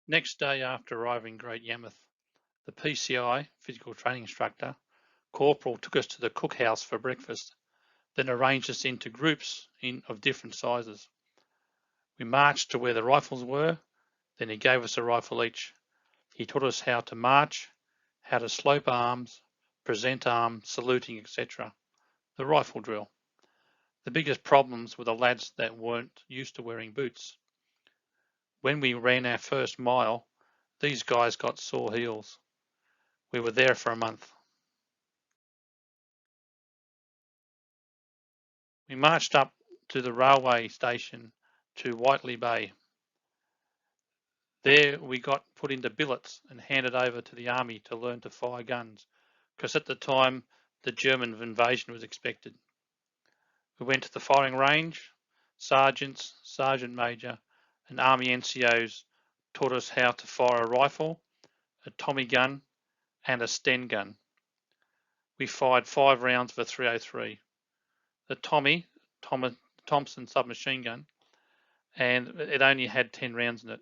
Next day after arriving in Great Yarmouth, the PCI, physical training instructor, Corporal took us to the cookhouse for breakfast, then arranged us into groups of different sizes. We marched to where the rifles were, then he gave us a rifle each. He taught us how to march, how to slope arms, present arm, saluting, etc. The rifle drill. The biggest problems were the lads that weren't used to wearing boots. When we ran our first mile, these guys got sore heels. We were there for a month. We marched up to the railway station to Whiteley Bay. There we got put into billets and handed over to the army to learn to fire guns, because at the time the German invasion was expected. We went to the firing range. Sergeants, Sergeant Major and Army NCOs taught us how to fire a rifle, a Tommy gun and a Sten gun. We fired 5 rounds of a 303. The Thompson submachine gun, and it only had 10 rounds in it.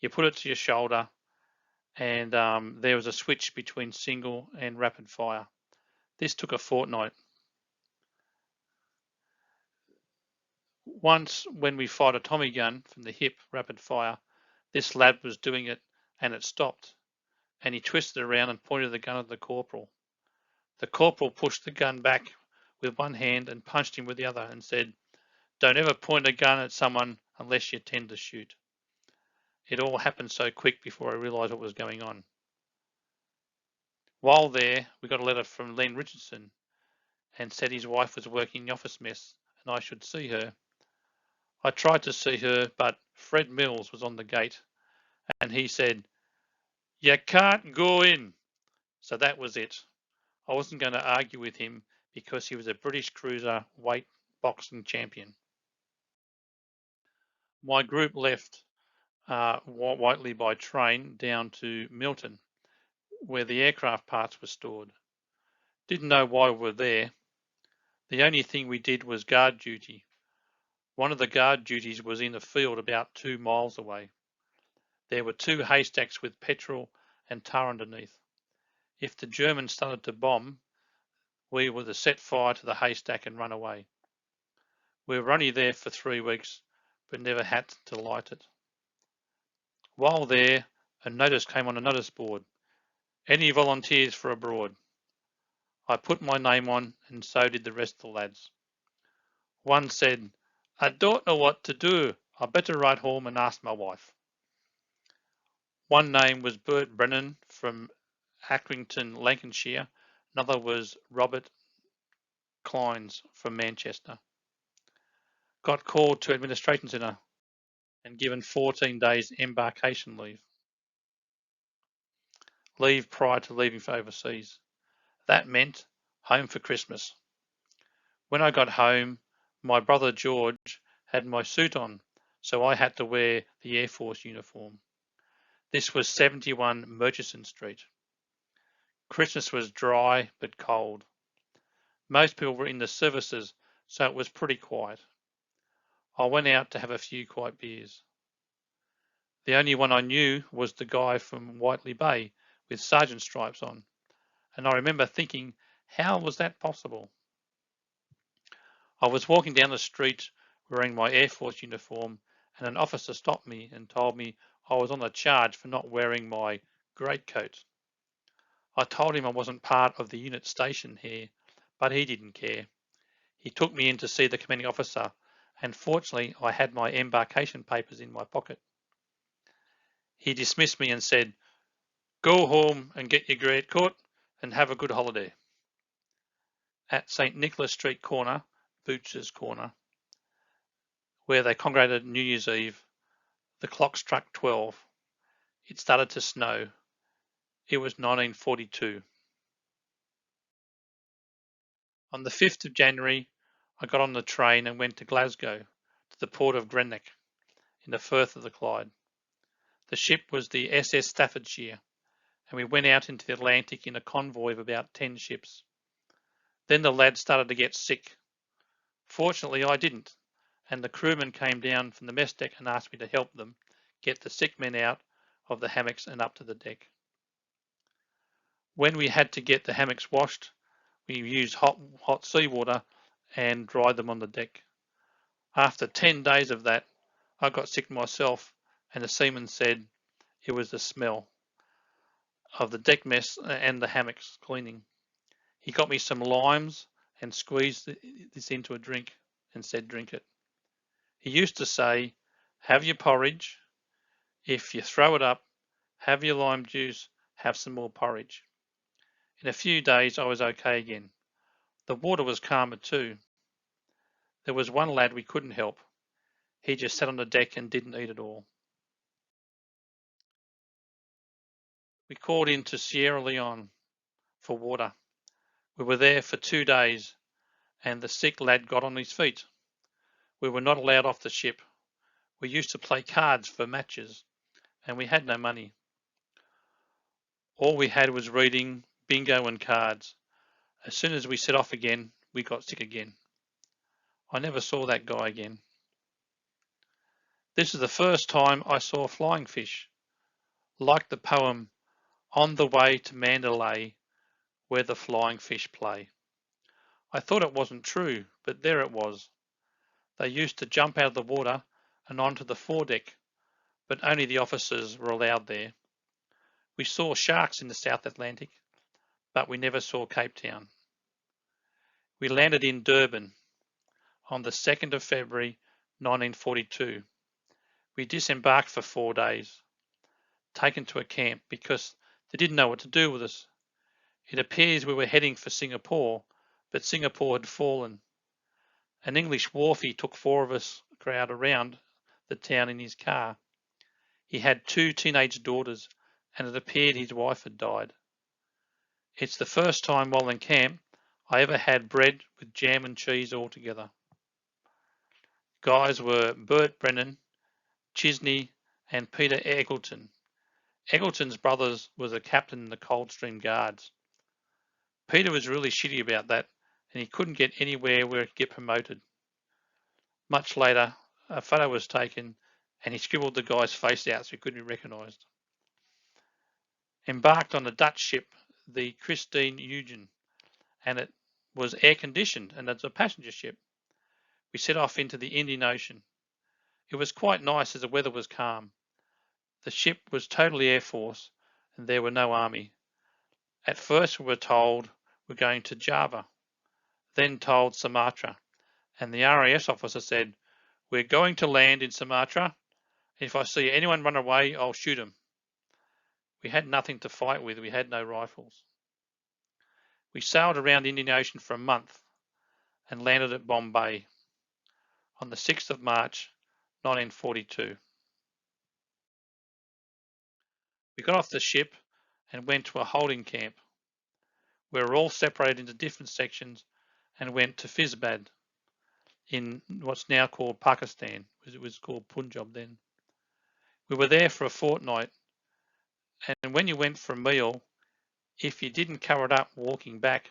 You put it to your shoulder, and there was a switch between single and rapid fire. This took a fortnight. Once, when we fired a Tommy gun from the hip, rapid fire, this lad was doing it and it stopped, and he twisted around and pointed the gun at the corporal. The corporal pushed the gun back with one hand and punched him with the other and said, "Don't ever point a gun at someone unless you tend to shoot." It all happened so quick before I realised what was going on. While there, we got a letter from Len Richardson and said his wife was working in the office mess and I should see her. I tried to see her, but Fred Mills was on the gate and he said, "You can't go in." So that was it. I wasn't going to argue with him because he was a British cruiser weight boxing champion. My group left Whiteley by train down to Milton, where the aircraft parts were stored. Didn't know why we were there. The only thing we did was guard duty. One of the guard duties was in a field about 2 miles away. There were 2 haystacks with petrol and tar underneath. If the Germans started to bomb, we were to set fire to the haystack and run away. We were only there for 3 weeks, but never had to light it. While there, a notice came on a notice board. "Any volunteers for abroad?" I put my name on, and so did the rest of the lads. One said, "I don't know what to do. I better write home and ask my wife." One name was Bert Brennan from Accrington, Lancashire. Another was Robert Clines from Manchester. Got called to Administration Centre and given 14 days embarkation leave. Leave prior to leaving for overseas. That meant home for Christmas. When I got home, my brother George had my suit on, so I had to wear the Air Force uniform. This was 71 Murchison Street. Christmas was dry but cold. Most people were in the services, so it was pretty quiet. I went out to have a few quiet beers. The only one I knew was the guy from Whiteley Bay with sergeant stripes on, and I remember thinking, how was that possible? I was walking down the street wearing my Air Force uniform, and an officer stopped me and told me I was on a charge for not wearing my greatcoat. I told him I wasn't part of the unit station here, but he didn't care. He took me in to see the commanding officer, and fortunately I had my embarkation papers in my pocket. He dismissed me and said, "Go home and get your greatcoat and have a good holiday." At St. Nicholas Street corner, Booch's Corner, where they congregated New Year's Eve, the clock struck 12. It started to snow. It was 1942. On the 5th of January, I got on the train and went to Glasgow, to the port of Greenock, in the Firth of the Clyde. The ship was the SS Staffordshire, and we went out into the Atlantic in a convoy of about 10 ships. Then the lads started to get sick. Fortunately, I didn't, and the crewmen came down from the mess deck and asked me to help them get the sick men out of the hammocks and up to the deck. When we had to get the hammocks washed, we used hot seawater and dried them on the deck. After 10 days of that, I got sick myself, and the seaman said it was the smell of the deck mess and the hammocks cleaning. He got me some limes and squeezed this into a drink and said, drink it. He used to say, have your porridge. If you throw it up, have your lime juice, have some more porridge. In a few days, I was okay again. The water was calmer too. There was one lad we couldn't help. He just sat on the deck and didn't eat at all. We called into Sierra Leone for water. We were there for 2 days and the sick lad got on his feet. We were not allowed off the ship. We used to play cards for matches and we had no money. All we had was reading, bingo and cards. As soon as we set off again, we got sick again. I never saw that guy again. This is the first time I saw flying fish, like the poem, On the Way to Mandalay, where the flying fish play. I thought it wasn't true, but there it was. They used to jump out of the water and onto the foredeck, but only the officers were allowed there. We saw sharks in the South Atlantic, but we never saw Cape Town. We landed in Durban on the 2nd of February 1942. We disembarked for 4 days, taken to a camp because they didn't know what to do with us. It appears we were heading for Singapore, but Singapore had fallen. An English wharfie took 4 of us crowd around the town in his car. He had 2 teenage daughters, and it appeared his wife had died. It's the first time while in camp I ever had bread with jam and cheese all together. Guys were Bert Brennan, Chisney, and Peter Eggleton. Eggleton's brothers was a captain in the Coldstream Guards. Peter was really shitty about that, and he couldn't get anywhere where he could get promoted. Much later, a photo was taken, and he scribbled the guy's face out so he couldn't be recognised. Embarked on a Dutch ship, the Christine Eugen, and it was air-conditioned, and it's a passenger ship. We set off into the Indian Ocean. It was quite nice as the weather was calm. The ship was totally Air Force, and there were no Army. At first we were told we're going to Java, then told Sumatra, and the RAS officer said, we're going to land in Sumatra. If I see anyone run away, I'll shoot him. We had nothing to fight with. We had no rifles. We sailed around the Indian Ocean for a month and landed at Bombay on the 6th of March, 1942. We got off the ship and went to a holding camp. We were all separated into different sections and went to Fizbad in what's now called Pakistan, because it was called Punjab then. We were there for a fortnight, and when you went for a meal, if you didn't cover it up walking back,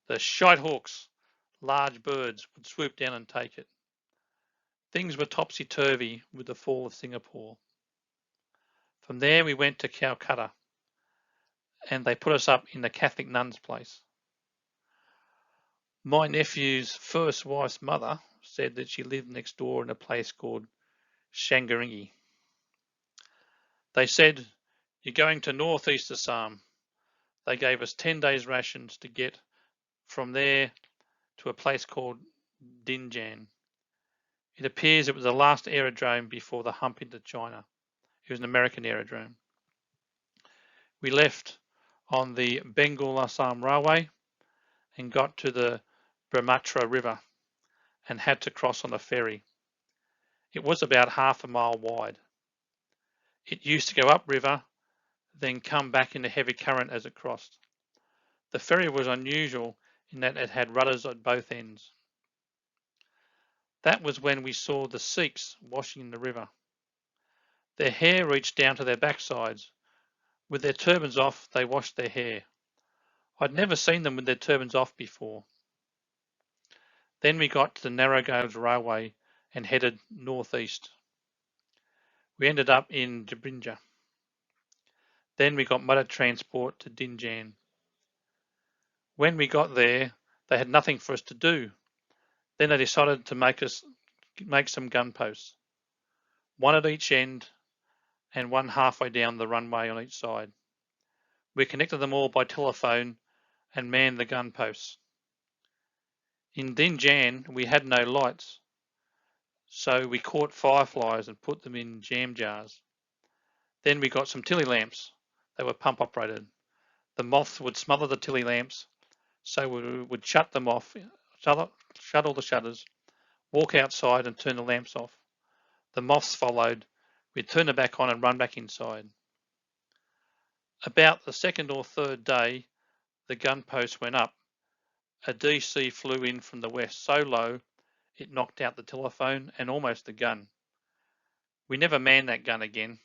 the shite hawks, large birds, would swoop down and take it. Things were topsy-turvy with the fall of Singapore. From there we went to Calcutta, and they put us up in the Catholic nun's place. My nephew's first wife's mother said that she lived next door in a place called Shangaringi. They said, you're going to northeast Assam. They gave us 10 days rations to get from there to a place called Dinjan. It appears it was the last aerodrome before the hump into China. It was an American aerodrome. We left on the Bengal Assam Railway and got to the Brahmaputra River and had to cross on a ferry. It was about half a mile wide. It used to go upriver, then come back in a heavy current as it crossed. The ferry was unusual in that it had rudders at both ends. That was when we saw the Sikhs washing in the river. Their hair reached down to their backsides. With their turbans off, they washed their hair. I'd never seen them with their turbans off before. Then we got to the narrow gauge railway and headed northeast. We ended up in Jabrinja. Then we got motor transport to Dinjan. When we got there, they had nothing for us to do. Then they decided to make some gun posts, one at each end and one halfway down the runway on each side. We connected them all by telephone and manned the gun posts. In Dinjan, we had no lights, so we caught fireflies and put them in jam jars. Then we got some tilly lamps. They were pump operated. The moths would smother the tilly lamps, so we would shut them off, shut all the shutters, walk outside and turn the lamps off. The moths followed. We'd turn them back on and run back inside. About the second or third day, the gun post went up. A DC flew in from the west so low it knocked out the telephone and almost the gun. We never manned that gun again.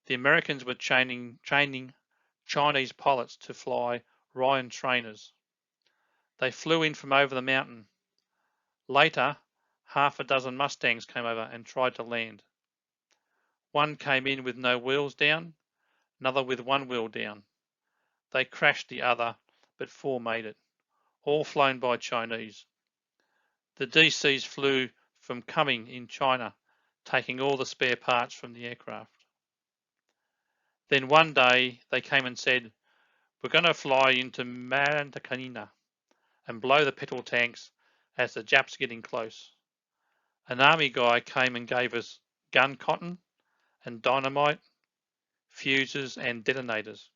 The Americans were training Chinese pilots to fly Ryan trainers. They flew in from over the mountain. Later, half a dozen Mustangs came over and tried to land. One came in with no wheels down, another with one wheel down. They crashed the other, but 4 made it, all flown by Chinese. The DCs flew from Kunming in China, taking all the spare parts from the aircraft. Then one day they came and said, "We're going to fly into Myitkyina and blow the petrol tanks as the Japs are getting close." An army guy came and gave us gun cotton and dynamite, fuses and detonators.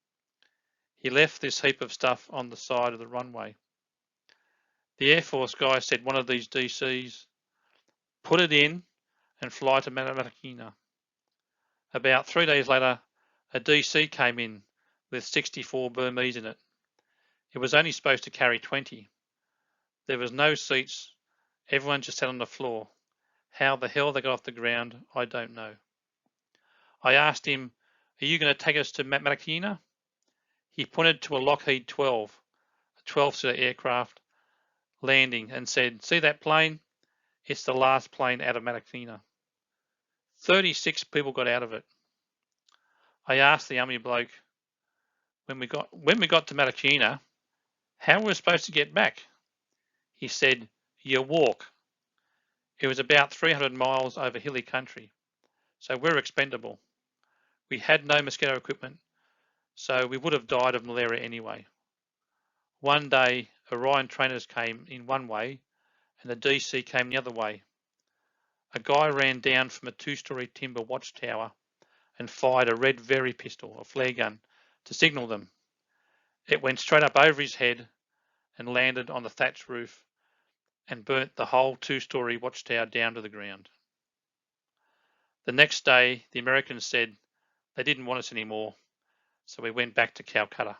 He left this heap of stuff on the side of the runway. The Air Force guy said one of these DCs, "Put it in and fly to Myitkyina." About 3 days later, a DC came in with 64 Burmese in it. It was only supposed to carry 20. There was no seats. Everyone just sat on the floor. How the hell they got off the ground, I don't know. I asked him, "Are you going to take us to Myitkyina?" He pointed to a Lockheed 12, a 12-seater aircraft, landing and said, "See that plane? It's the last plane out of Myitkyina." 36 people got out of it. I asked the army bloke, when we got to Myitkyina, how were we supposed to get back? He said, "You walk." It was about 300 miles over hilly country, so we're expendable. We had no mosquito equipment, so we would have died of malaria anyway. One day, Orion trainers came in one way and the DC came the other way. A guy ran down from a 2-story timber watchtower and fired a red Very pistol, a flare gun, to signal them. It went straight up over his head and landed on the thatched roof and burnt the whole 2-story watchtower down to the ground. The next day, the Americans said they didn't want us anymore, so we went back to Calcutta.